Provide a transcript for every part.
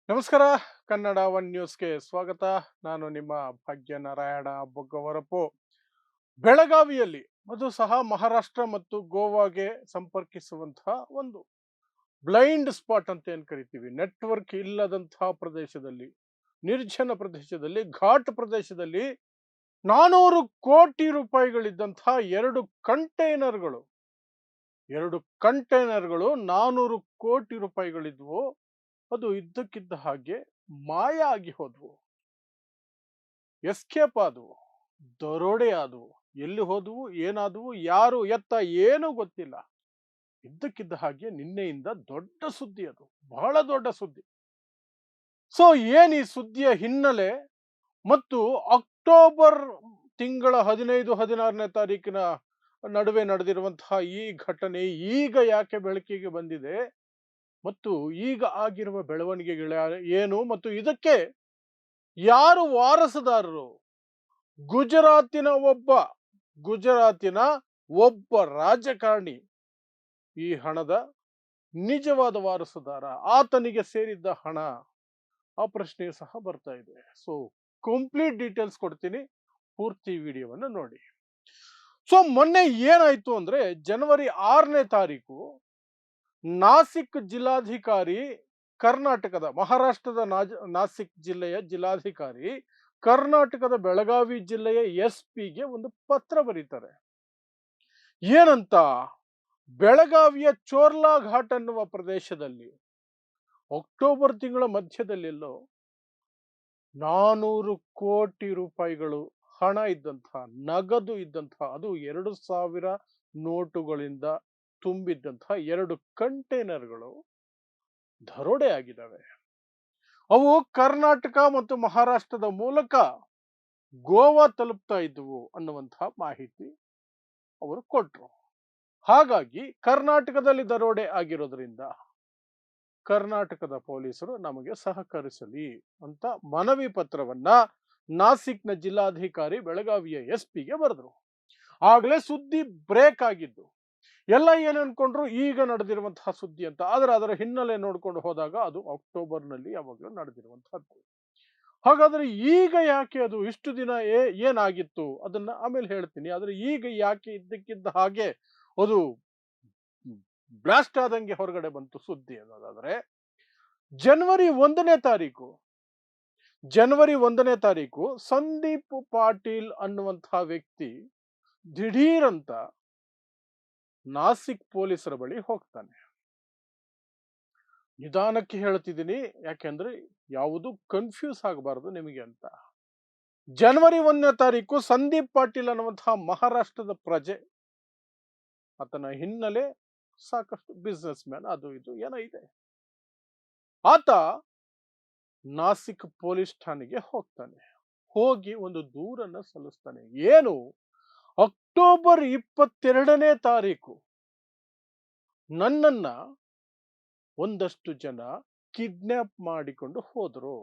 ನಮಸ್ಕಾರ. ಕನ್ನಡ ಒನ್ ನ್ಯೂಸ್ಗೆ ಸ್ವಾಗತ. ನಾನು ನಿಮ್ಮ ಭಾಗ್ಯನಾರಾಯಣ ಬೊಗ್ಗವರಪು. ಬೆಳಗಾವಿಯಲ್ಲಿ, ಅದು ಸಹ ಮಹಾರಾಷ್ಟ್ರ ಮತ್ತು ಗೋವಾಗೆ ಸಂಪರ್ಕಿಸುವಂತಹ ಒಂದು ಬ್ಲೈಂಡ್ ಸ್ಪಾಟ್ ಅಂತ ಏನ್ ಕರಿತೀವಿ, ನೆಟ್ವರ್ಕ್ ಇಲ್ಲದಂತಹ ಪ್ರದೇಶದಲ್ಲಿ, ನಿರ್ಜನ ಪ್ರದೇಶದಲ್ಲಿ, ಘಾಟ್ ಪ್ರದೇಶದಲ್ಲಿ 400 ಕೋಟಿ ರೂಪಾಯಿಗಳಿದ್ದಂತಹ ಕಂಟೈನರ್ಗಳು ಎರಡು ಕಂಟೈನರ್ಗಳು 400 ಕೋಟಿ ರೂಪಾಯಿಗಳಿದ್ವು. ಅದು ಇದ್ದಕ್ಕಿದ್ದ ಹಾಗೆ ಮಾಯ ಆಗಿ ಹೋದ್ವು, ಎಸ್ಕೇಪ್ ಆದವು, ದರೋಡೆ ಆದವು. ಎಲ್ಲಿ ಹೋದವು, ಏನಾದವು, ಯಾರು ಎತ್ತ ಏನೂ ಗೊತ್ತಿಲ್ಲ. ಇದ್ದಕ್ಕಿದ್ದ ಹಾಗೆ ನಿನ್ನೆಯಿಂದ ದೊಡ್ಡ ಸುದ್ದಿ, ಅದು ಬಹಳ ದೊಡ್ಡ ಸುದ್ದಿ. ಸೊ ಏನ್ ಈ ಸುದ್ದಿಯ ಹಿನ್ನೆಲೆ ಮತ್ತು ಅಕ್ಟೋಬರ್ ತಿಂಗಳ 15-16ನೇ ತಾರೀಕಿನ ನಡುವೆ ನಡೆದಿರುವಂತಹ ಈ ಘಟನೆ ಈಗ ಯಾಕೆ ಬೆಳಕಿಗೆ ಬಂದಿದೆ ಮತ್ತು ಈಗ ಆಗಿರುವ ಬೆಳವಣಿಗೆಗಳ ಏನು ಮತ್ತು ಇದಕ್ಕೆ ಯಾರು ವಾರಸುದಾರರು? ಗುಜರಾತಿನ ಒಬ್ಬ ಗುಜರಾತಿನ ಒಬ್ಬ ರಾಜಕಾರಣಿ ಈ ಹಣದ ನಿಜವಾದ ವಾರಸುದಾರ. ಆತನಿಗೆ ಸೇರಿದ್ದ ಹಣ, ಆ ಪ್ರಶ್ನೆ ಸಹ ಬರ್ತಾ ಇದೆ. ಸೊ ಕಂಪ್ಲೀಟ್ ಡೀಟೇಲ್ಸ್ ಕೊಡ್ತೀನಿ, ಪೂರ್ತಿ ವಿಡಿಯೋವನ್ನು ನೋಡಿ. ಸೊ ಮೊನ್ನೆ ಏನಾಯ್ತು ಅಂದ್ರೆ, ಜನವರಿ 6ನೇ ತಾರೀಕು ನಾಸಿಕ್ ಜಿಲ್ಲಾಧಿಕಾರಿ, ಕರ್ನಾಟಕದ ಮಹಾರಾಷ್ಟ್ರದ ನಾಸಿಕ್ ಜಿಲ್ಲೆಯ ಜಿಲ್ಲಾಧಿಕಾರಿ ಕರ್ನಾಟಕದ ಬೆಳಗಾವಿ ಜಿಲ್ಲೆಯ SP ಗೆ ಒಂದು ಪತ್ರ ಬರೀತಾರೆ. ಏನಂತ? ಬೆಳಗಾವಿಯ ಚೋರ್ಲಾ ಘಾಟ್ ಅನ್ನುವ ಪ್ರದೇಶದಲ್ಲಿ ಅಕ್ಟೋಬರ್ ತಿಂಗಳ ಮಧ್ಯದಲ್ಲೆಲ್ಲೋ 400 ಕೋಟಿ ರೂಪಾಯಿಗಳು ಹಣ ಇದ್ದಂತಹ, ನಗದು ಇದ್ದಂತಹ, ಅದು 2000 ನೋಟುಗಳಿಂದ ತುಂಬಿದ್ದಂತಹ 2 ಕಂಟೈನರ್ಗಳು ದರೋಡೆ ಆಗಿದ್ದಾವೆ. ಅವು ಕರ್ನಾಟಕ ಮತ್ತು ಮಹಾರಾಷ್ಟ್ರದ ಮೂಲಕ ಗೋವಾ ತಲುಪ್ತಾ ಇದ್ವು ಅನ್ನುವಂತಹ ಮಾಹಿತಿ ಅವರು ಕೊಟ್ರು. ಹಾಗಾಗಿ ಕರ್ನಾಟಕದಲ್ಲಿ ದರೋಡೆ ಆಗಿರೋದ್ರಿಂದ ಕರ್ನಾಟಕದ ಪೊಲೀಸರು ನಮಗೆ ಸಹಕರಿಸಲಿ ಅಂತ ಮನವಿ ಪತ್ರವನ್ನ ನಾಸಿಕ್ನ ಜಿಲ್ಲಾಧಿಕಾರಿ ಬೆಳಗಾವಿಯ SP ಗೆ ಬರೆದ್ರು. ಆಗ್ಲೇ ಸುದ್ದಿ ಬ್ರೇಕ್ ಆಗಿದ್ದು. ಎಲ್ಲ ಏನ್ ಅನ್ಕೊಂಡ್ರು, ಈಗ ನಡೆದಿರುವಂತಹ ಸುದ್ದಿ ಅಂತ. ಆದ್ರೆ ಅದರ ಹಿನ್ನೆಲೆ ನೋಡ್ಕೊಂಡು ಹೋದಾಗ ಅದು ಅಕ್ಟೋಬರ್ನಲ್ಲಿ ಯಾವಾಗಲೂ ನಡೆದಿರುವಂತಹದ್ದು. ಹಾಗಾದ್ರೆ ಈಗ ಯಾಕೆ ಅದು ಇಷ್ಟು ದಿನ ಏನಾಗಿತ್ತು ಅದನ್ನ ಆಮೇಲೆ ಹೇಳ್ತೀನಿ. ಆದ್ರೆ ಈಗ ಯಾಕೆ ಇದ್ದಕ್ಕಿದ್ದ ಹಾಗೆ ಅದು ಬ್ಲಾಸ್ಟ್ ಆದಂಗೆ ಹೊರಗಡೆ ಬಂತು ಸುದ್ದಿ ಅನ್ನೋದಾದ್ರೆ, ಜನವರಿ 1ನೇ ತಾರೀಕು ಸಂದೀಪ್ ಪಾಟೀಲ್ ಅನ್ನುವಂತಹ ವ್ಯಕ್ತಿ ದಿಢೀರಂತ ನಾಸಿಕ್ ಪೊಲೀಸರ ಬಳಿ ಹೋಗ್ತಾನೆ. ನಿಧಾನಕ್ಕೆ ಹೇಳ್ತಿದ್ದೀನಿ, ಯಾಕೆಂದ್ರೆ ಯಾವುದು ಕನ್ಫ್ಯೂಸ್ ಆಗಬಾರದು ನಿಮಗೆ ಅಂತ. ಜನವರಿ 1ನೇ ತಾರೀಕು ಸಂದೀಪ್ ಪಾಟೀಲ್ ಅನ್ನುವಂತಹ ಮಹಾರಾಷ್ಟ್ರದ ಪ್ರಜೆ, ಆತನ ಹಿನ್ನೆಲೆ ಸಾಕಷ್ಟು ಬಿಸ್ನೆಸ್ ಮ್ಯಾನ್, ಅದು ಇದು ಏನೋ ಇದೆ. ಆತ ನಾಸಿಕ್ ಪೊಲೀಸ್ ಠಾಣೆಗೆ ಹೋಗ್ತಾನೆ. ಹೋಗಿ ಒಂದು ದೂರನ್ನ ಸಲ್ಲಿಸ್ತಾನೆ. ಏನು? ಅಕ್ಟೋಬರ್ 22ನೇ ತಾರೀಕು ನನ್ನನ್ನ ಒಂದಷ್ಟು ಜನ ಕಿಡ್ನಾಪ್ ಮಾಡಿಕೊಂಡು ಹೋದ್ರು.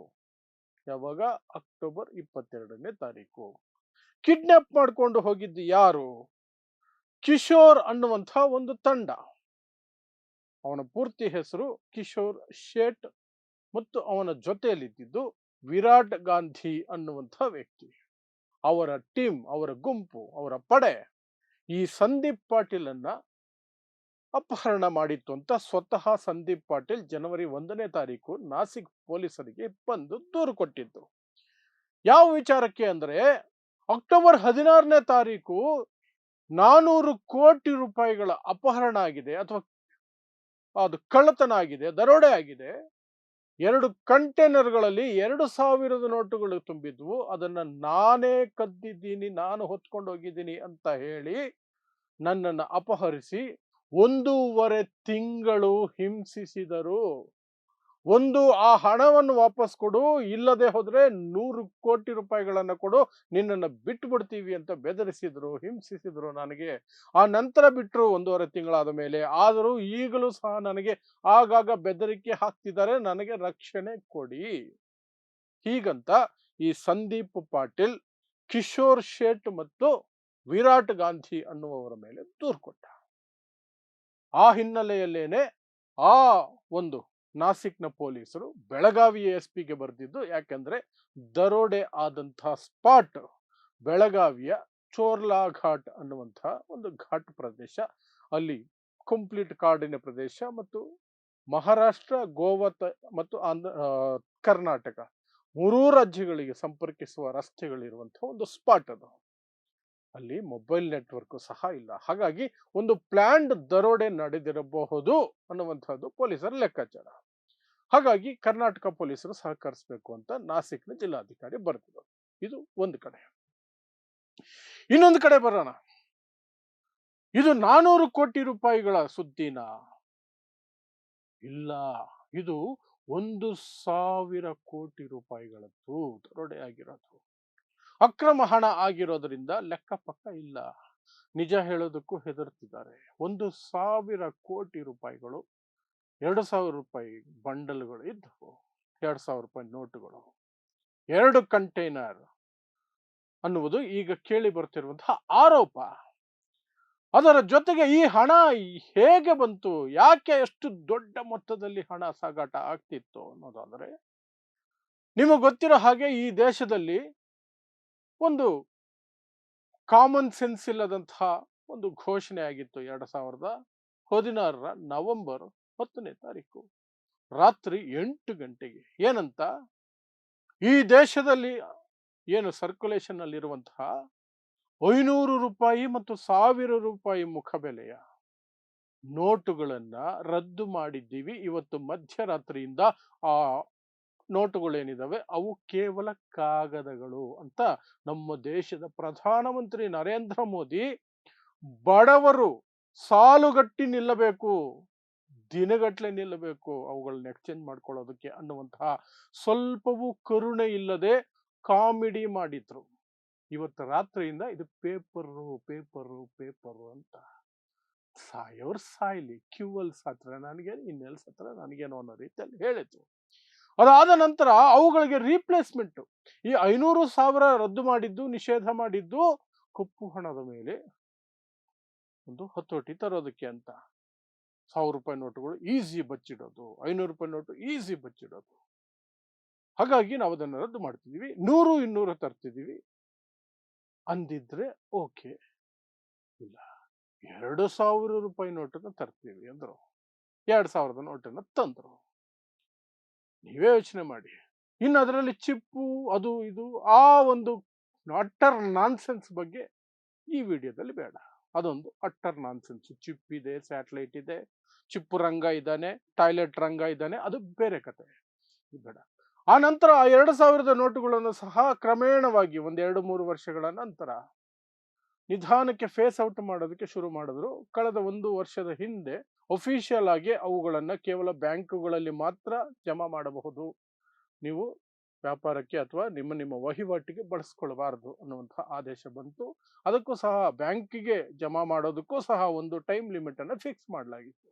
ಯಾವಾಗ? ಅಕ್ಟೋಬರ್ 22ನೇ ತಾರೀಕು. ಕಿಡ್ನಾಪ್ ಮಾಡಿಕೊಂಡು ಹೋಗಿದ್ದು ಯಾರು? ಕಿಶೋರ್ ಅನ್ನುವಂತಹ ಒಂದು ತಂಡ. ಅವನ ಪೂರ್ತಿ ಹೆಸರು ಕಿಶೋರ್ ಶೇಟ್ ಮತ್ತು ಅವನ ಜೊತೆಯಲ್ಲಿದ್ದು ವಿರಾಟ್ ಗಾಂಧಿ ಅನ್ನುವಂತಹ ವ್ಯಕ್ತಿ. ಅವರ ಟೀಮ್, ಅವರ ಗುಂಪು, ಅವರ ಪಡೆ ಈ ಸಂದೀಪ್ ಪಾಟೀಲ್ ಅನ್ನ ಅಪಹರಣ ಮಾಡಿತ್ತು ಅಂತ ಸ್ವತಃ ಸಂದೀಪ್ ಪಾಟೀಲ್ ಜನವರಿ 1ನೇ ತಾರೀಕು ನಾಸಿಕ್ ಪೊಲೀಸರಿಗೆ ಬಂದು ದೂರು ಕೊಟ್ಟಿದ್ದು. ಯಾವ ವಿಚಾರಕ್ಕೆ ಅಂದ್ರೆ, ಅಕ್ಟೋಬರ್ 16ನೇ ತಾರೀಕು 400 ಕೋಟಿ ರೂಪಾಯಿಗಳ ಅಪಹರಣ ಆಗಿದೆ, ಅಥವಾ ಅದು ಕಳ್ಳತನ ಆಗಿದೆ, ದರೋಡೆ ಆಗಿದೆ. 2 ಕಂಟೈನರ್ಗಳಲ್ಲಿ 2000 ನೋಟುಗಳು ತುಂಬಿದ್ವು. ಅದನ್ನ ನಾನೇ ಕದ್ದಿದ್ದೀನಿ, ನಾನು ಹೊತ್ಕೊಂಡು ಹೋಗಿದ್ದೀನಿ ಅಂತ ಹೇಳಿ ನನ್ನನ್ನು ಅಪಹರಿಸಿ 1.5 ತಿಂಗಳು ಹಿಂಸಿಸಿದರು. ಆ ಹಣವನ್ನು ವಾಪಸ್ ಕೊಡು, ಇಲ್ಲದೆ ಹೋದ್ರೆ 100 ಕೋಟಿ ರೂಪಾಯಿಗಳನ್ನ ಕೊಡು, ನಿನ್ನನ್ನು ಬಿಟ್ಟು ಬಿಡ್ತೀವಿ ಅಂತ ಬೆದರಿಸಿದ್ರು, ಹಿಂಸಿಸಿದ್ರು ನನಗೆ. ಆ ನಂತರ ಬಿಟ್ಟರು 1.5 ತಿಂಗಳಾದ ಮೇಲೆ. ಆದರೂ ಈಗಲೂ ಸಹ ನನಗೆ ಆಗಾಗ ಬೆದರಿಕೆ ಹಾಕ್ತಿದ್ದಾರೆ, ನನಗೆ ರಕ್ಷಣೆ ಕೊಡಿ ಹೀಗಂತ ಈ ಸಂದೀಪ್ ಪಾಟೀಲ್, ಕಿಶೋರ್ ಶೇಟ್ ಮತ್ತು ವಿರಾಟ್ ಗಾಂಧಿ ಅನ್ನುವವರ ಮೇಲೆ ದೂರು ಕೊಟ್ಟ. ಆ ಹಿನ್ನೆಲೆಯಲ್ಲೇನೆ ಆ ಒಂದು ನಾಸಿಕ್ನ ಪೊಲೀಸರು ಬೆಳಗಾವಿ ಎಸ್ಪಿಗೆ ಬರೆದಿದ್ದು. ಯಾಕೆಂದ್ರೆ ದರೋಡೆ ಆದಂತಹ ಸ್ಪಾಟ್ ಬೆಳಗಾವಿಯ ಚೋರ್ಲಾ ಘಾಟ್ ಅನ್ನುವಂತಹ ಒಂದು ಘಾಟ್ ಪ್ರದೇಶ. ಅಲ್ಲಿ ಕಂಪ್ಲೀಟ್ ಕಾಡಿನ ಪ್ರದೇಶ ಮತ್ತು ಮಹಾರಾಷ್ಟ್ರ, ಗೋವಾ ಮತ್ತು ಕರ್ನಾಟಕ ಮೂರೂ ರಾಜ್ಯಗಳಿಗೆ ಸಂಪರ್ಕಿಸುವ ರಸ್ತೆಗಳಿರುವಂತಹ ಒಂದು ಸ್ಪಾಟ್ ಅದು. ಅಲ್ಲಿ ಮೊಬೈಲ್ ನೆಟ್ವರ್ಕ್ ಸಹ ಇಲ್ಲ. ಹಾಗಾಗಿ ಒಂದು ಪ್ಲಾನ್ಡ್ ದರೋಡೆ ನಡೆದಿರಬಹುದು ಅನ್ನುವಂಥದ್ದು ಪೊಲೀಸರ ಲೆಕ್ಕಾಚಾರ. ಹಾಗಾಗಿ ಕರ್ನಾಟಕ ಪೊಲೀಸರು ಸಹಕರಿಸಬೇಕು ಅಂತ ನಾಸಿಕ್ನ ಜಿಲ್ಲಾಧಿಕಾರಿ ಬರೆದಿದ್ದಾರೆ. ಇದು ಒಂದು ಕಡೆ. ಇನ್ನೊಂದು ಕಡೆ ಬರೋಣ. ಇದು 400 ಕೋಟಿ ರೂಪಾಯಿಗಳ ಸುದ್ದಿನ? ಇಲ್ಲ, ಇದು 1,000 ಕೋಟಿ ರೂಪಾಯಿಗಳದ್ದು ದರೋಡೆ ಆಗಿರೋದು. ಅಕ್ರಮ ಹಣ ಆಗಿರೋದ್ರಿಂದ ಲೆಕ್ಕ ಪಕ್ಕ ಇಲ್ಲ. ನಿಜ ಹೇಳೋದಕ್ಕೂ ಹೆದರ್ತಿದ್ದಾರೆ. 1,000 ಕೋಟಿ ರೂಪಾಯಿಗಳು, 2,000 ರೂಪಾಯಿ ಬಂಡಲ್ಗಳು ಇದ್ದವು, 2,000 ರೂಪಾಯಿ ನೋಟುಗಳು, 2 ಕಂಟೈನರ್ ಅನ್ನುವುದು ಈಗ ಕೇಳಿ ಬರ್ತಿರುವಂತಹ ಆರೋಪ. ಅದರ ಜೊತೆಗೆ ಈ ಹಣ ಹೇಗೆ ಬಂತು, ಯಾಕೆ ಅಷ್ಟು ದೊಡ್ಡ ಮೊತ್ತದಲ್ಲಿ ಹಣ ಸಾಗಾಟ ಆಗ್ತಿತ್ತು ಅನ್ನೋದಾದ್ರೆ, ನಿಮಗೆ ಗೊತ್ತಿರೋ ಹಾಗೆ ಈ ದೇಶದಲ್ಲಿ ಒಂದು ಕಾಮನ್ ಸೆನ್ಸ್ ಇಲ್ಲದಂತಹ ಒಂದು ಘೋಷಣೆ ಆಗಿತ್ತು 2016ರ ನವೆಂಬರ್ 10ನೇ ತಾರೀಕು ರಾತ್ರಿ 8 ಗಂಟೆಗೆ. ಏನಂತ, ಈ ದೇಶದಲ್ಲಿ ಏನು ಸರ್ಕ್ಯುಲೇಷನ್ ಅಲ್ಲಿರುವಂತಹ 500 ರೂಪಾಯಿ ಮತ್ತು 1000 ರೂಪಾಯಿ ಮುಖಬೆಲೆಯ ನೋಟುಗಳನ್ನ ರದ್ದು ಮಾಡಿದ್ದೀವಿ ಇವತ್ತು ಮಧ್ಯರಾತ್ರಿಯಿಂದ. ಆ ನೋಟುಗಳೇನಿದಾವೆ ಅವು ಕೇವಲ ಕಾಗದಗಳು ಅಂತ ನಮ್ಮ ದೇಶದ ಪ್ರಧಾನಮಂತ್ರಿ ನರೇಂದ್ರ ಮೋದಿ ಬಡವರು ಸಾಲುಗಟ್ಟಿ ನಿಲ್ಲಬೇಕು, ದಿನಗಟ್ಲೆ ನಿಲ್ಲಬೇಕು ಅವುಗಳನ್ನ ಎಕ್ಸ್ಚೇಂಜ್ ಮಾಡ್ಕೊಳ್ಳೋದಕ್ಕೆ ಅನ್ನುವಂತಹ ಸ್ವಲ್ಪವೂ ಕರುಣೆ ಇಲ್ಲದೆ ಕಾಮಿಡಿ ಮಾಡಿದ್ರು. ಇವತ್ತು ರಾತ್ರಿಯಿಂದ ಇದು ಪೇಪರು ಪೇಪರು ಪೇಪರು ಅಂತ ಸಾಯೋರ್ ಸಾಯ್ಲಿ, ಕ್ಯೂವಲ್ ಸತ್ರ ನನಗೆ, ಇನ್ನೆಲ್ ಸತ್ರ ನನಗೇನೋ ಅನ್ನೋ ರೀತಿಯಲ್ಲಿ ಹೇಳಿದ್ರು. ಅದಾದ ನಂತರ ಅವುಗಳಿಗೆ ರೀಪ್ಲೇಸ್ಮೆಂಟ್ ಈ 500,000 ರದ್ದು ಮಾಡಿದ್ದು, ನಿಷೇಧ ಮಾಡಿದ್ದು ಕಪ್ಪು ಹಣದ ಮೇಲೆ ಒಂದು ಹತೋಟಿ ತರೋದಕ್ಕೆ ಅಂತ. 1,000 ರೂಪಾಯಿ ನೋಟುಗಳು ಈಸಿ ಬಚ್ಚಿಡೋದು, 500 ರೂಪಾಯಿ ನೋಟು ಈಸಿ ಬಚ್ಚಿಡೋದು. ಹಾಗಾಗಿ ನಾವು ಅದನ್ನು ರದ್ದು ಮಾಡ್ತಿದೀವಿ, 100, 200 ತರ್ತಿದೀವಿ ಅಂದಿದ್ರೆ ಓಕೆ. ಇಲ್ಲ, 2,000 ರೂಪಾಯಿ ನೋಟನ್ನ ತರ್ತೀವಿ ಅಂದ್ರು, 2,000 ನೋಟನ್ನ ತಂದ್ರು. ನೀವೇ ಯೋಚನೆ ಮಾಡಿ. ಇನ್ನು ಅದರಲ್ಲಿ ಚಿಪ್ಪು ಅದು ಇದು ಆ ಒಂದು ಅಟ್ಟರ್ ನಾನ್ಸೆನ್ಸ್ ಬಗ್ಗೆ ಈ ವಿಡಿಯೋದಲ್ಲಿ ಬೇಡ. ಅದೊಂದು ಅಟ್ಟರ್ ನಾನ್ಸೆನ್ಸ್. ಚಿಪ್ ಇದೆ, ಸ್ಯಾಟಲೈಟ್ ಇದೆ, ಚಿಪ್ಪು ರಂಗ ಇದ್ದಾನೆ, ಟಾಯ್ಲೆಟ್ ರಂಗ ಇದ್ದಾನೆ, ಅದು ಬೇರೆ ಕತೆ, ಬೇಡ. ಆ ನಂತರ ಆ 2,000 ನೋಟುಗಳನ್ನು ಸಹ ಕ್ರಮೇಣವಾಗಿ 1-2-3 ವರ್ಷಗಳ ನಂತರ ನಿಧಾನಕ್ಕೆ ಫೇಸ್ ಔಟ್ ಮಾಡೋದಕ್ಕೆ ಶುರು ಮಾಡಿದ್ರು. ಕಳೆದ 1 ವರ್ಷದ ಹಿಂದೆ ಅಫಿಷಿಯಲ್ ಆಗಿ ಅವುಗಳನ್ನ ಕೇವಲ ಬ್ಯಾಂಕುಗಳಲ್ಲಿ ಮಾತ್ರ ಜಮಾ ಮಾಡಬಹುದು, ನೀವು ವ್ಯಾಪಾರಕ್ಕೆ ಅಥವಾ ನಿಮ್ಮ ವಹಿವಾಟಿಗೆ ಬಳಸ್ಕೊಳ್ಬಾರದು ಅನ್ನುವಂತಹ ಆದೇಶ ಬಂತು. ಅದಕ್ಕೂ ಸಹ ಬ್ಯಾಂಕಿಗೆ ಜಮಾ ಮಾಡೋದಕ್ಕೂ ಸಹ ಒಂದು ಟೈಮ್ ಲಿಮಿಟ್ ಅನ್ನು ಫಿಕ್ಸ್ ಮಾಡಲಾಗಿತ್ತು.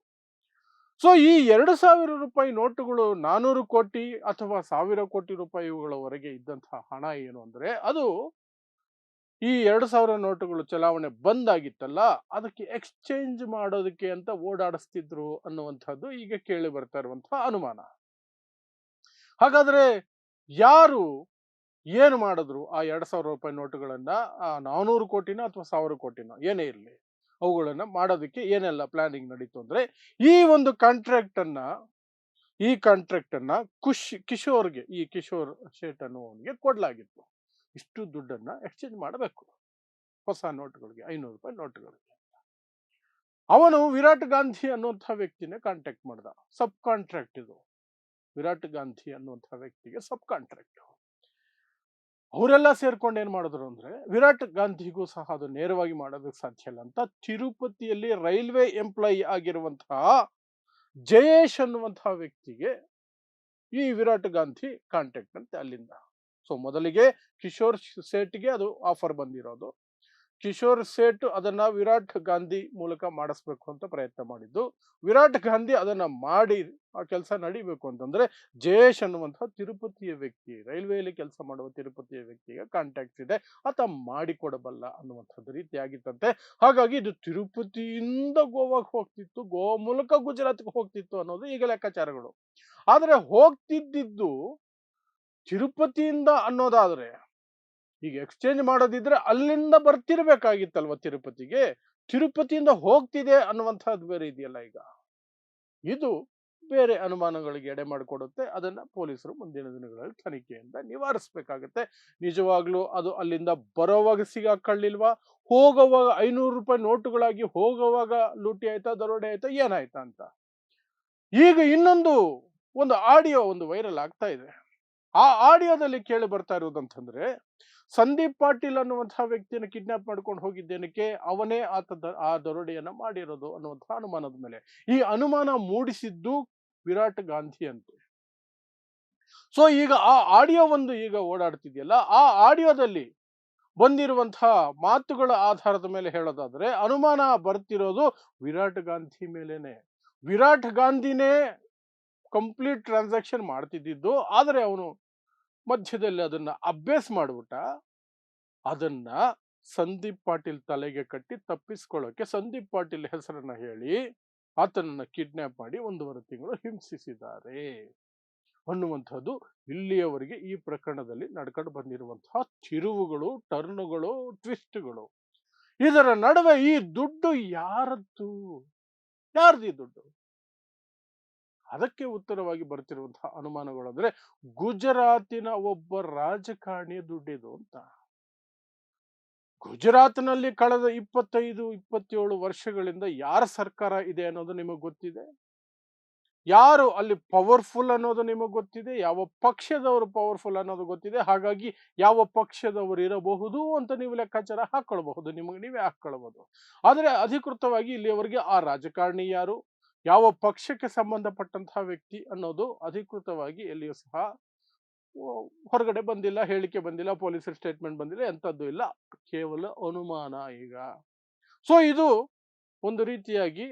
ಸೊ ಈ 2,000 ರೂಪಾಯಿ ನೋಟುಗಳು 400 ಕೋಟಿ ಅಥವಾ 1,000 ಕೋಟಿ ರೂಪಾಯಿಗಳವರೆಗೆ ಇದ್ದಂತಹ ಹಣ ಏನು ಅಂದ್ರೆ, ಅದು ಈ 2,000 ನೋಟುಗಳು ಚಲಾವಣೆ ಬಂದಾಗಿತ್ತಲ್ಲ, ಅದಕ್ಕೆ ಎಕ್ಸ್ಚೇಂಜ್ ಮಾಡೋದಕ್ಕೆ ಅಂತ ಓಡಾಡಿಸ್ತಿದ್ರು ಅನ್ನುವಂಥದ್ದು ಈಗ ಕೇಳಿ ಬರ್ತಾ ಇರುವಂತಹ ಅನುಮಾನ. ಹಾಗಾದ್ರೆ ಯಾರು ಏನು ಮಾಡಿದ್ರು ಆ 2,000 ರೂಪಾಯಿ ನೋಟುಗಳನ್ನ, 400 ಕೋಟಿನ ಅಥವಾ 1,000 ಕೋಟಿನ ಏನೇ ಇರಲಿ, ಅವುಗಳನ್ನ ಮಾಡೋದಕ್ಕೆ ಏನೆಲ್ಲ ಪ್ಲಾನಿಂಗ್ ನಡೀತು ಅಂದ್ರೆ, ಈ ಒಂದು ಕಾಂಟ್ರಾಕ್ಟ್ ಅನ್ನ ಕಿಶೋರ್ಗೆ, ಈ ಕಿಶೋರ್ ಶೇಟ್ ಅನ್ನುವನಿಗೆ ಕೊಡ್ಲಾಗಿತ್ತು. ಇಷ್ಟು ದುಡ್ಡನ್ನ ಎಕ್ಸ್ಚೇಂಜ್ ಮಾಡಬೇಕು ಹೊಸ ನೋಟುಗಳಿಗೆ, 500 ರೂಪಾಯಿ ನೋಟುಗಳಿಗೆ. ಅವನು ವಿರಾಟ್ ಗಾಂಧಿ ಅನ್ನುವಂಥ ವ್ಯಕ್ತಿನ ಕಾಂಟ್ಯಾಕ್ಟ್ ಮಾಡ್ದ. ಸಬ್ ಕಾಂಟ್ರಾಕ್ಟ್ ಇದು, ವಿರಾಟ್ ಗಾಂಧಿ ಅನ್ನುವಂಥ ವ್ಯಕ್ತಿಗೆ ಸಬ್ ಕಾಂಟ್ರಾಕ್ಟ್. ಅವರೆಲ್ಲ ಸೇರ್ಕೊಂಡು ಏನ್ ಮಾಡಿದ್ರು ಅಂದ್ರೆ, ವಿರಾಟ್ ಗಾಂಧಿಗೂ ಸಹ ಅದು ನೇರವಾಗಿ ಮಾಡೋದಕ್ಕೆ ಸಾಧ್ಯ ಇಲ್ಲ ಅಂತ ತಿರುಪತಿಯಲ್ಲಿ ರೈಲ್ವೆ ಎಂಪ್ಲಾಯಿ ಆಗಿರುವಂತಹ ಜಯೇಶ್ ಅನ್ನುವಂತಹ ವ್ಯಕ್ತಿಗೆ ಈ ವಿರಾಟ್ ಗಾಂಧಿ ಕಾಂಟ್ಯಾಕ್ಟ್ ಅಂತೆ ಅಲ್ಲಿಂದ. ಸೊ ಮೊದಲಿಗೆ ಕಿಶೋರ್ ಶೇಟ್ಗೆ ಅದು ಆಫರ್ ಬಂದಿರೋದು. ಕಿಶೋರ್ ಸೇಠ್ ಅದನ್ನ ವಿರಾಟ್ ಗಾಂಧಿ ಮೂಲಕ ಮಾಡಿಸ್ಬೇಕು ಅಂತ ಪ್ರಯತ್ನ ಮಾಡಿದ್ದು. ವಿರಾಟ್ ಗಾಂಧಿ ಅದನ್ನ ಮಾಡಿ ಆ ಕೆಲಸ ನಡಿಬೇಕು ಅಂತಂದ್ರೆ ಜಯೇಶ್ ಅನ್ನುವಂತಹ ತಿರುಪತಿಯ ವ್ಯಕ್ತಿ, ರೈಲ್ವೆಯಲ್ಲಿ ಕೆಲಸ ಮಾಡುವ ತಿರುಪತಿಯ ವ್ಯಕ್ತಿಗೆ ಕಾಂಟ್ಯಾಕ್ಟ್ಸ್ ಇದೆ, ಆತ ಮಾಡಿಕೊಡಬಲ್ಲ ಅನ್ನುವಂಥದ್ದು ರೀತಿಯಾಗಿತ್ತಂತೆ. ಹಾಗಾಗಿ ಇದು ತಿರುಪತಿಯಿಂದ ಗೋವಾಗೆ ಹೋಗ್ತಿತ್ತು, ಗೋವಾ ಮೂಲಕ ಗುಜರಾತ್ಗೆ ಹೋಗ್ತಿತ್ತು ಅನ್ನೋದು ಈಗ ಲೆಕ್ಕಾಚಾರಗಳು. ಆದ್ರೆ ಹೋಗ್ತಿದ್ದು ತಿರುಪತಿಯಿಂದ ಅನ್ನೋದಾದ್ರೆ ಈಗ ಎಕ್ಸ್ಚೇಂಜ್ ಮಾಡೋದಿದ್ರೆ ಅಲ್ಲಿಂದ ಬರ್ತಿರ್ಬೇಕಾಗಿತ್ತಲ್ವ ತಿರುಪತಿಗೆ, ತಿರುಪತಿಯಿಂದ ಹೋಗ್ತಿದೆ ಅನ್ನುವಂಥದ್ದು ಬೇರೆ ಇದೆಯಲ್ಲ. ಈಗ ಇದು ಬೇರೆ ಅನುಮಾನಗಳಿಗೆ ಎಡೆ ಮಾಡಿಕೊಡುತ್ತೆ. ಅದನ್ನ ಪೊಲೀಸರು ಮುಂದಿನ ದಿನಗಳಲ್ಲಿ ತನಿಖೆಯಿಂದ ನಿವಾರಿಸಬೇಕಾಗತ್ತೆ. ನಿಜವಾಗ್ಲೂ ಅದು ಅಲ್ಲಿಂದ ಬರೋವಾಗ ಸಿಗಾಕೊಳ್ಳಿಲ್ವಾ, ಹೋಗೋವಾಗ 500 ರೂಪಾಯಿ ನೋಟುಗಳಾಗಿ ಹೋಗೋವಾಗ ಲೂಟಿ ಆಯ್ತಾ, ದರೋಡೆ ಆಯ್ತಾ, ಏನಾಯ್ತಾ ಅಂತ. ಈಗ ಒಂದು ಆಡಿಯೋ ವೈರಲ್ ಆಗ್ತಾ ಇದೆ. ಆ ಆಡಿಯೋದಲ್ಲಿ ಕೇಳಿ ಬರ್ತಾ ಇರೋದಂತಂದ್ರೆ, ಸಂದೀಪ್ ಪಾಟೀಲ್ ಅನ್ನುವಂತಹ ವ್ಯಕ್ತಿಯನ್ನು ಕಿಡ್ನಾಪ್ ಮಾಡ್ಕೊಂಡು ಹೋಗಿದ್ದೇನಕ್ಕೆ, ಅವನೇ ಆ ದರೋಡೆಯನ್ನ ಮಾಡಿರೋದು ಅನ್ನುವಂತಹ ಅನುಮಾನದ ಮೇಲೆ. ಈ ಅನುಮಾನ ಮೂಡಿಸಿದ್ದು ವಿರಾಟ್ ಗಾಂಧಿ ಅಂತೆ. ಸೊ ಈಗ ಆ ಆಡಿಯೋ ಈಗ ಓಡಾಡ್ತಿದೆಯಲ್ಲ, ಆ ಆಡಿಯೋದಲ್ಲಿ ಬಂದಿರುವಂತಹ ಮಾತುಗಳ ಆಧಾರದ ಮೇಲೆ ಹೇಳೋದಾದ್ರೆ ಅನುಮಾನ ಬರ್ತಿರೋದು ವಿರಾಟ್ ಗಾಂಧಿ ಮೇಲೇನೆ. ವಿರಾಟ್ ಗಾಂಧಿನೇ ಕಂಪ್ಲೀಟ್ ಟ್ರಾನ್ಸಾಕ್ಷನ್ ಮಾಡ್ತಿದ್ದು, ಆದರೆ ಅವನು ಮಧ್ಯದಲ್ಲಿ ಅದನ್ನ ಅಭ್ಯಾಸ ಮಾಡ್ಬಿಟ್ಟ. ಅದನ್ನ ಸಂದೀಪ್ ಪಾಟೀಲ್ ತಲೆಗೆ ಕಟ್ಟಿ ತಪ್ಪಿಸ್ಕೊಳ್ಳೋಕೆ ಸಂದೀಪ್ ಪಾಟೀಲ್ ಹೆಸರನ್ನ ಹೇಳಿ ಆತನನ್ನ ಕಿಡ್ನಾಪ್ ಮಾಡಿ 1.5 ತಿಂಗಳು ಹಿಂಸಿಸಿದ್ದಾರೆ ಅನ್ನುವಂಥದ್ದು ಇಲ್ಲಿಯವರೆಗೆ ಈ ಪ್ರಕರಣದಲ್ಲಿ ನಡ್ಕೊಂಡು ಬಂದಿರುವಂತಹ ತಿರುವುಗಳು, ಟರ್ನುಗಳು, ಟ್ವಿಸ್ಟ್ಗಳು. ಇದರ ನಡುವೆ ಈ ದುಡ್ಡು ಯಾರದ್ದು? ಈ ದುಡ್ಡು? ಅದಕ್ಕೆ ಉತ್ತರವಾಗಿ ಬರ್ತಿರುವಂತಹ ಅನುಮಾನಗಳು ಅಂದ್ರೆ ಗುಜರಾತಿನ ಒಬ್ಬ ರಾಜಕಾರಣಿಯ ದುಡ್ಡಿದು ಅಂತ. ಗುಜರಾತ್ನಲ್ಲಿ ಕಳೆದ 25-27 ವರ್ಷಗಳಿಂದ ಯಾರ ಸರ್ಕಾರ ಇದೆ ಅನ್ನೋದು ನಿಮಗೆ ಗೊತ್ತಿದೆ. ಯಾರು ಅಲ್ಲಿ ಪವರ್ಫುಲ್ ಅನ್ನೋದು ನಿಮಗೆ ಗೊತ್ತಿದೆ, ಯಾವ ಪಕ್ಷದವರು ಪವರ್ಫುಲ್ ಅನ್ನೋದು ಗೊತ್ತಿದೆ. ಹಾಗಾಗಿ ಯಾವ ಪಕ್ಷದವರು ಇರಬಹುದು ಅಂತ ನೀವು ಲೆಕ್ಕಾಚಾರ ಹಾಕೊಳ್ಬಹುದು, ನಿಮಗೆ ನೀವೇ ಹಾಕೊಳ್ಬಹುದು. ಆದರೆ ಅಧಿಕೃತವಾಗಿ ಇಲ್ಲಿಯವರೆಗೆ ಆ ರಾಜಕಾರಣಿ ಯಾರು, ಯಾವ ಪಕ್ಷಕ್ಕೆ ಸಂಬಂಧಪಟ್ಟಂತಹ ವ್ಯಕ್ತಿ ಅನ್ನೋದು ಅಧಿಕೃತವಾಗಿ ಎಲ್ಲಿಯೂ ಸಹ ಹೊರಗಡೆ ಬಂದಿಲ್ಲ, ಹೇಳಿಕೆ ಬಂದಿಲ್ಲ, ಪೊಲೀಸರ ಸ್ಟೇಟ್ಮೆಂಟ್ ಬಂದಿಲ್ಲ, ಎಂಥದ್ದು ಇಲ್ಲ, ಕೇವಲ ಅನುಮಾನ ಈಗ. ಸೊ ಇದು ಒಂದು ರೀತಿಯಾಗಿ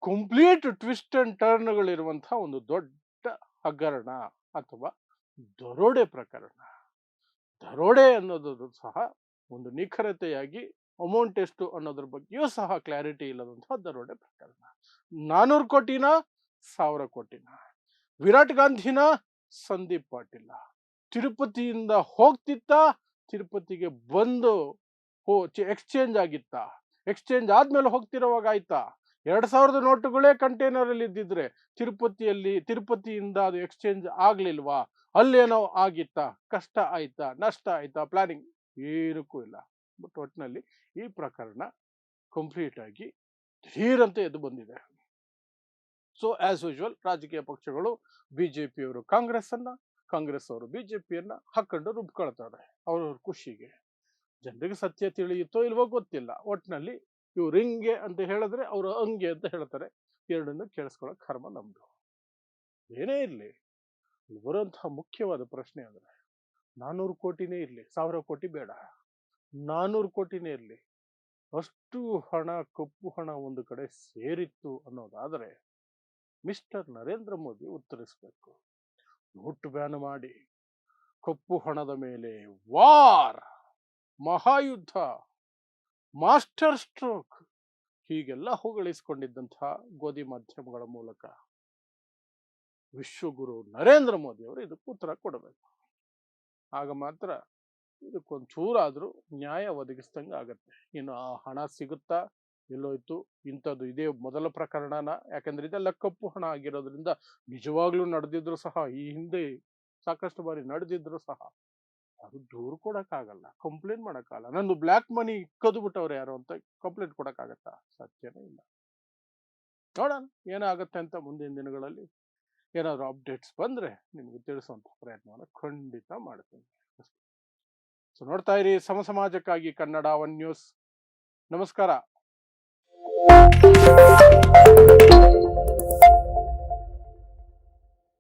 ಕಂಪ್ಲೀಟ್ ಟ್ವಿಸ್ಟ್ ಅಂಡ್ ಟರ್ನ್ಗಳಿರುವಂತಹ ಒಂದು ದೊಡ್ಡ ಹಗರಣ ಅಥವಾ ದರೋಡೆ ಪ್ರಕರಣ. ದರೋಡೆ ಅನ್ನೋದು ಸಹ ಒಂದು ನಿಖರತೆಯಾಗಿ ಅಮೌಂಟ್ ಎಷ್ಟು ಅನ್ನೋದ್ರ ಬಗ್ಗೆಯೂ ಸಹ ಕ್ಲಾರಿಟಿ ಇಲ್ಲದಂತಹ ದರೋಡೆ ಪ್ರಕರಣ. 400 ಕೋಟಿನ 1000 ಕೋಟಿನ, ವಿರಾಟ್ ಗಾಂಧಿನ ಸಂದೀಪ್ ಪಾಟೀಲ್, ತಿರುಪತಿಯಿಂದ ಹೋಗ್ತಿತ್ತ, ತಿರುಪತಿಗೆ ಬಂದು ಎಕ್ಸ್ಚೇಂಜ್ ಆಗಿತ್ತ, ಎಕ್ಸ್ಚೇಂಜ್ ಆದ್ಮೇಲೆ ಹೋಗ್ತಿರೋವಾಗ ಆಯ್ತಾ, 2000 ನೋಟುಗಳೇ ಕಂಟೈನರ್ ಅಲ್ಲಿ ಇದ್ದಿದ್ರೆ ತಿರುಪತಿಯಿಂದ ಅದು ಎಕ್ಸ್ಚೇಂಜ್ ಆಗ್ಲಿಲ್ವಾ, ಅಲ್ಲೇನೋ ಆಗಿತ್ತಾ, ಕಷ್ಟ ಆಯ್ತಾ, ನಷ್ಟ ಆಯ್ತಾ, ಪ್ಲಾನಿಂಗ್ ಏನಕ್ಕೂ ಇಲ್ಲ. ಬಟ್ ಒಟ್ಟಿನಲ್ಲಿ ಈ ಪ್ರಕರಣ ಕಂಪ್ಲೀಟ್ ಆಗಿ ಧೀರಂತೆ ಎದ್ದು ಬಂದಿದೆ. ಸೊ ಆಸ್ ಯೂಶುವಲ್ ರಾಜಕೀಯ ಪಕ್ಷಗಳು, ಬಿಜೆಪಿಯವರು ಕಾಂಗ್ರೆಸ್ ಅವರು ಬಿಜೆಪಿಯನ್ನ ಹಾಕೊಂಡು ರುಬ್ಕೊಳ್ತಾರೆ ಅವ್ರವ್ರ ಖುಷಿಗೆ. ಜನರಿಗೆ ಸತ್ಯ ತಿಳಿಯುತ್ತೋ ಇಲ್ವೋ ಗೊತ್ತಿಲ್ಲ. ಒಟ್ಟಿನಲ್ಲಿ ಇವ್ರು ಹಿಂಗೆ ಅಂತ ಹೇಳಿದ್ರೆ ಅವರು ಹಂಗೆ ಅಂತ ಹೇಳ್ತಾರೆ. ಎರಡನ್ನು ಕೇಳಿಸ್ಕೊಳ್ಳೋಕೆ ಕರ್ಮ ನಮ್ದು. ಏನೇ ಇರ್ಲಿ, ಬರುವಂತಹ ಮುಖ್ಯವಾದ ಪ್ರಶ್ನೆ ಅಂದ್ರೆ 400 ಕೋಟಿನೇ ಇರ್ಲಿ, 1000 ಕೋಟಿ ಬೇಡ, 400 ಕೋಟಿನೇ ಇರ್ಲಿ, ಅಷ್ಟು ಹಣ, ಕಪ್ಪು ಹಣ ಒಂದು ಕಡೆ ಸೇರಿತ್ತು ಅನ್ನೋದಾದ್ರೆ ಮಿಸ್ಟರ್ ನರೇಂದ್ರ ಮೋದಿ ಉತ್ತರಿಸಬೇಕು. ನೋಟು ಬ್ಯಾನ್ ಮಾಡಿ, ಕಪ್ಪು ಹಣದ ಮೇಲೆ ವಾರ್, ಮಹಾಯುದ್ಧ, ಮಾಸ್ಟರ್ ಸ್ಟ್ರೋಕ್ ಹೀಗೆಲ್ಲ ಹೊಗಳಿಸಿಕೊಂಡಿದ್ದಂತಹ ಗೋಧಿ ಮಾಧ್ಯಮಗಳ ಮೂಲಕ ವಿಶ್ವಗುರು ನರೇಂದ್ರ ಮೋದಿ ಅವರು ಇದಕ್ಕೆ ಉತ್ತರ ಕೊಡಬೇಕು. ಆಗ ಮಾತ್ರ ಇದಕ್ಕೊಂಚೂರಾದ್ರೂ ನ್ಯಾಯ ಒದಗಿಸ್ದಂಗೆ ಆಗತ್ತೆ. ಇನ್ನು ಆ ಹಣ ಸಿಗುತ್ತಾ, ಎಲ್ಲೋಯ್ತು, ಇಂಥದ್ದು ಇದೇ ಮೊದಲ ಪ್ರಕರಣನ, ಯಾಕಂದ್ರೆ ಇದೆಲ್ಲ ಕಪ್ಪು ಹಣ ಆಗಿರೋದ್ರಿಂದ ನಿಜವಾಗ್ಲೂ ನಡೆದಿದ್ರು ಸಹ, ಈ ಹಿಂದೆ ಸಾಕಷ್ಟು ಬಾರಿ ನಡೆದಿದ್ರು ಸಹ ಅದು ದೂರು ಕೊಡಕ್ಕಾಗಲ್ಲ, ಕಂಪ್ಲೇಂಟ್ ಮಾಡಕ್ಕಾಗಲ್ಲ. ನಂದು ಬ್ಲ್ಯಾಕ್ ಮನಿ ಕದ್ದು ಬಿಟ್ಟವ್ರು ಯಾರು ಅಂತ ಕಂಪ್ಲೇಂಟ್ ಕೊಡಕ್ಕಾಗತ್ತಾ? ಸತ್ಯನೇ ಇಲ್ಲ. ನೋಡೋಣ ಏನಾಗತ್ತೆ ಅಂತ ಮುಂದಿನ ದಿನಗಳಲ್ಲಿ. ಏನಾದ್ರು ಅಪ್ಡೇಟ್ಸ್ ಬಂದ್ರೆ ನಿಮ್ಗೆ ತಿಳಿಸುವಂತ ಪ್ರಯತ್ನವನ್ನು ಖಂಡಿತ ಮಾಡ್ತೀನಿ. ಸೊ ನೋಡ್ತಾ ಇರಿ ಸಮ ಸಮಾಜಕ್ಕಾಗಿ ಕನ್ನಡ 1 ನ್ಯೂಸ್. ನಮಸ್ಕಾರ.